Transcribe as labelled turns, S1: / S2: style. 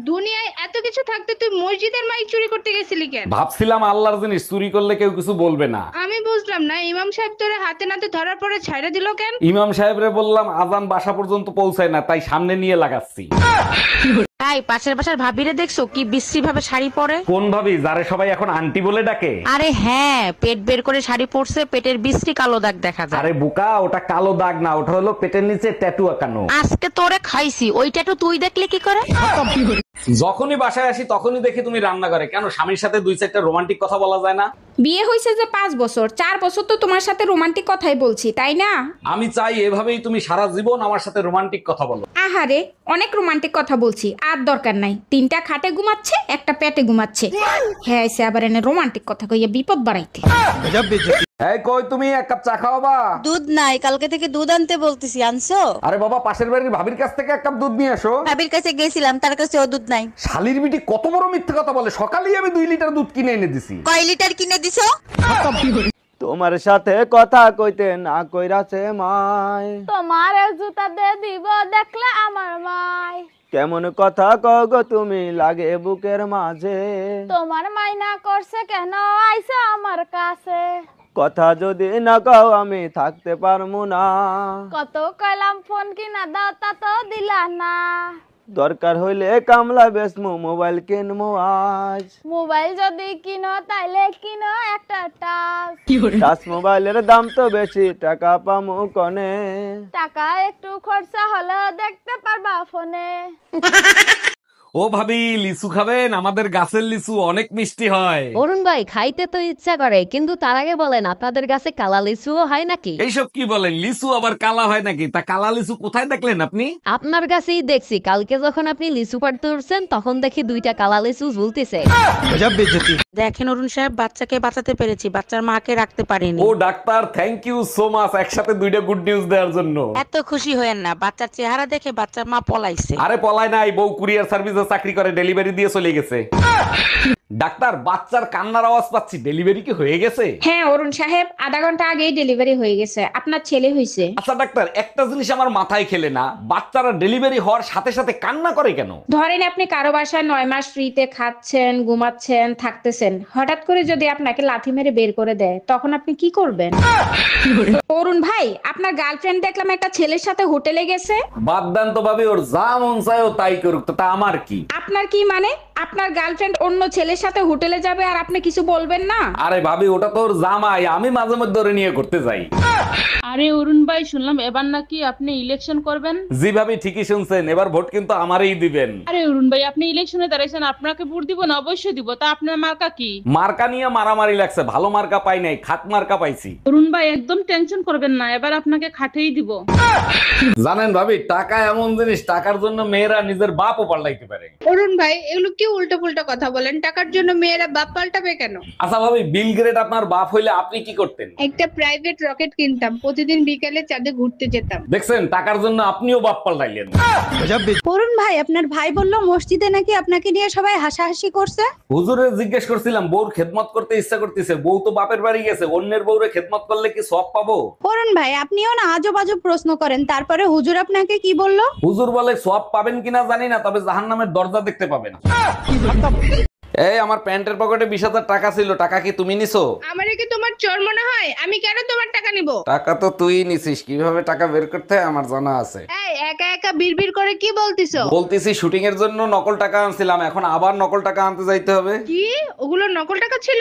S1: দুনিয়ায় এত কিছু থাকতে তুই মসজিদের মাইক চুরি করতে গেছিলি কেন?
S2: ভাবছিলাম আল্লাহর জিনিস চুরি করলে কেউ কিছু বলবে না।
S1: আমি বুঝলাম না, ইমাম সাহেব তোরে হাতে নাতে ধরার পরে ছাইড়া দিল কেন?
S2: ইমাম সাহেবরে বললাম আজান বাসা পর্যন্ত পৌঁছায় না, তাই সামনে নিয়ে লাগাচ্ছি।
S3: তাই পাশের বাসার ভাবিরে দেখছো কি বিশ্রী ভাবে শাড়ি পরে?
S2: কোন ভাবি যারে সবাই এখন আন্টি বলে ডাকে?
S3: আরে হ্যাঁ, পেট বের করে শাড়ি পরছে, পেটের বিশ্রী কালো দাগ দেখা যায়।
S2: আরে বোকা, ওটা কালো দাগ না, ওটা হলো পেটের নিচে ট্যাটু আঁকানো।
S3: আজকে তোরে খাইছি, ওইটা তো তুই দেখলে কি করে?
S2: যখনই বাসায় আসি তখনই দেখি তুমি রান্না করে। কেন, স্বামীর সাথে দুই চারটা রোমান্টিক কথা বলা যায় না?
S4: বিয়ে হয়েছে যে 5 বছর, 4 বছর তো তোমার সাথে রোমান্টিক কথাই বলছি, তাই না?
S2: আমি চাই এভাবেই তুমি সারা জীবন আমার সাথে রোমান্টিক কথা বলো।
S4: আহারে, অনেক রোমান্টিক কথা বলছি, আর দরকার নাই। 3টা খাটে ঘুমাচ্ছে, একটা পেটে ঘুমাচ্ছে। হ্যাঁ, এসে আবার এনে রোমান্টিক কথা কইয়া বিপদ বাড়াইতে।
S2: এই কই, তুমি এক কাপ চা খাওয়াবা?
S5: দুধ নাই, কালকে থেকে দুধ আনতে বলতেছি, আনছো?
S2: আরে বাবা, পাশের বাড়ির ভাবির কাছ থেকে এক কাপ দুধ নিয়ে এসো।
S5: ভাবির কাছে গেছিলাম, তার কাছে ও দুধ নাই।
S2: শালির বিটি কত বড় মিথ্যে কথা বলে। সকালেই আমি 2 লিটার দুধ কিনে এনে দিছি।
S5: কয় লিটার কিনে দিছো?
S6: তোমার সাথে কথা কইতে না কইরাছে মাই,
S7: তোমার জুতা দে দিব দেখলে আমার মাই।
S6: কেমন কথা কগো তুমি লাগে বুকের মাঝে,
S7: তোমার মাইনা করছে কেন আইসা আমার কাছে?
S6: কথা যদি না কও আমি থাকতে পারমু না,
S7: কত কইলাম ফোন কিনা দাও তা তো দিলা না।
S6: দরকার হইলে কামলা বেসমু মোবাইল কিনমু আজ,
S7: মোবাইল যদি কিনো তাইলে কিনো একটা টাচ।
S6: টাচ মোবাইলের দাম তো বেশি, টাকা পামু কনে,
S7: টাকা একটু খরচা হলে দেখতে পারবা ফোনে।
S2: ও ভাবি, লিচু খাবেন? আমাদের গাছের লিচু অনেক মিষ্টি হয়।
S8: অরুণ ভাই, খাইতে তো ইচ্ছা করে, কিন্তু তার আগে বলেন আপনাদের কাছে কালা লিচুও হয় নাকি?
S2: এইসব কি বলেন, লিচু আবার কালা হয় নাকি? তা কালা লিচু কোথায় দেখলেন আপনি?
S8: আপনার কাছেই দেখছি, কালকে যখন আপনি লিচু পাড়তে উঠছেন তখন দেখি 2টা কালা লিচু ঝুলতেছে।
S3: দেখেন অরুণ সাহেব, বাচ্চাকে বাঁচাতে পেরেছি, বাচ্চার মাকে রাখতে পারিনি।
S2: ও doctor, thank you so much, একসাথে 2টা গুড নিউজ দেওয়ার জন্য।
S3: এত খুশি হয়েন না, বাচ্চার চেহারা দেখে বাচ্চার মা পলাইছে।
S2: আরে পলায় নাই, বউ কুরিয়ার সার্ভিসে চাকরি করে, ডেলিভারি দিয়ে চলে গেছে। ডাক্তার, বাচ্চার কান্নার আওয়াজ পাচ্ছি, ডেলিভারি কি হয়ে গেছে?
S4: হ্যাঁ অরুণ সাহেব, আধা ঘন্টা আগেই ডেলিভারি হয়ে গেছে, আপনার ছেলে হইছে।
S2: আচ্ছা ডাক্তার, একটা জিনিস আমার মাথায় খেলে না, বাচ্চারা ডেলিভারি হওয়ার সাথে সাথে কান্না করে কেন?
S4: ধরেন আপনি কারো বাসায় 9 মাস ফ্রিতে খাচ্ছেন, ঘুমাচ্ছেন, থাকতেছেন, হঠাৎ করে যদি আপনাকে লাথি মেরে বের করে দেয়, তখন আপনি কি করবেন? অরুণ ভাই, আপনার গার্লফ্রেন্ড দেখলাম একটা ছেলের সাথে হোটেলে গেছে।
S2: বাদ দেন তো ভাবি, ওর যা মন চায় ও তাই করুক, তো তা আমার কি?
S4: আপনার কি মানে? আপনার গার্লফ্রেন্ড অন্য ছেলের সাথে হোটেলে যাবে আর আপনি কিছু বলবেন না?
S2: আরে ভাবি, ওটা তো ওর জামাই, আমি মাঝে মধ্যে ওরে নিয়ে ঘুরতে যাই।
S9: আরে অরুণ ভাই, শুনলাম এবার নাকি আপনি ইলেকশন করবেন।
S2: জি ভাবি, ঠিকই শুনছেন, এবার ভোট কিন্তু আমারই দিবেন।
S9: আরে অরুণ ভাই, আপনি ইলেকশনে দাঁড়াইছেন, আপনাকে ভোট দিব না? অবশ্যই দিব। তা আপনার মার্কা কি?
S2: মার্কা নিয়ে মারামারি লাগছে, ভালো মার্কা পাই নাই, খাট মার্কা পাইছি।
S9: অরুণ ভাই, একদম টেনশন করবেন না, এবার আপনাকে খাটেই দিব।
S2: জানেন ভাবি, টাকা এমন জিনিস, টাকার জন্য মেয়েরা নিজের বাপও পাল্টাইতে পারে।
S1: অরুণ ভাই, এগুলো কি উল্টো পুল্টো কথা বলেন? টাকার জন্য মেয়েরা বাপ পাল্টাবে কেন?
S2: আচ্ছা ভাবি, বিল গ্রেড আপনার বাপ হইলে আপনি কি করতেন?
S1: একটা প্রাইভেট রকেট কিনতাম, প্রতিদিন বিকালে চাঁদে ঘুরতে যেতাম।
S2: দেখছেন, টাকার জন্য আপনিও বাপ পাল্টাইলেন।
S5: অরুণ ভাই, আপনার ভাই বললো মসজিদে নাকি আপনাকে নিয়ে সবাই হাসাহাসি করছে।
S2: হুজুরে জিজ্ঞেস করছিলাম, বউর খেদমত করতে ইচ্ছা করতেছে, বউ তো বাপের বাড়ি গেছে, অন্যের বউরে খেদমত করলে কি সওয়াব পাবো?
S5: অরুণ ভাই, আপনিও না আজব আজব প্রশ্ন করেন, তারপরে হুজুর আপনাকে কি বললো?
S2: হুজুর বলে সওয়াব পাবেন কিনা জানি না, তবে জাহান্নামের দরজা দেখতে পাবেন। এই, আমার প্যান্টের পকেটে 20,000 টাকা ছিল, টাকা কি তুমি নিছো?
S1: আমারে কি তোমার চোর মনে হয়? আমি কেন তোমার টাকা নিব?
S2: টাকা তো তুই নিছিস, কিভাবে টাকা বের করতে হয় আমার জানা আছে।
S1: এই একা একা বিড়বিড় করে কি বলতিছো?
S2: বলতেছি শুটিং এর জন্য নকল টাকা আনছিলাম, এখন আবার নকল টাকা আনতে যাইতে হবে।
S1: কি ওগুলো নকল টাকা ছিল?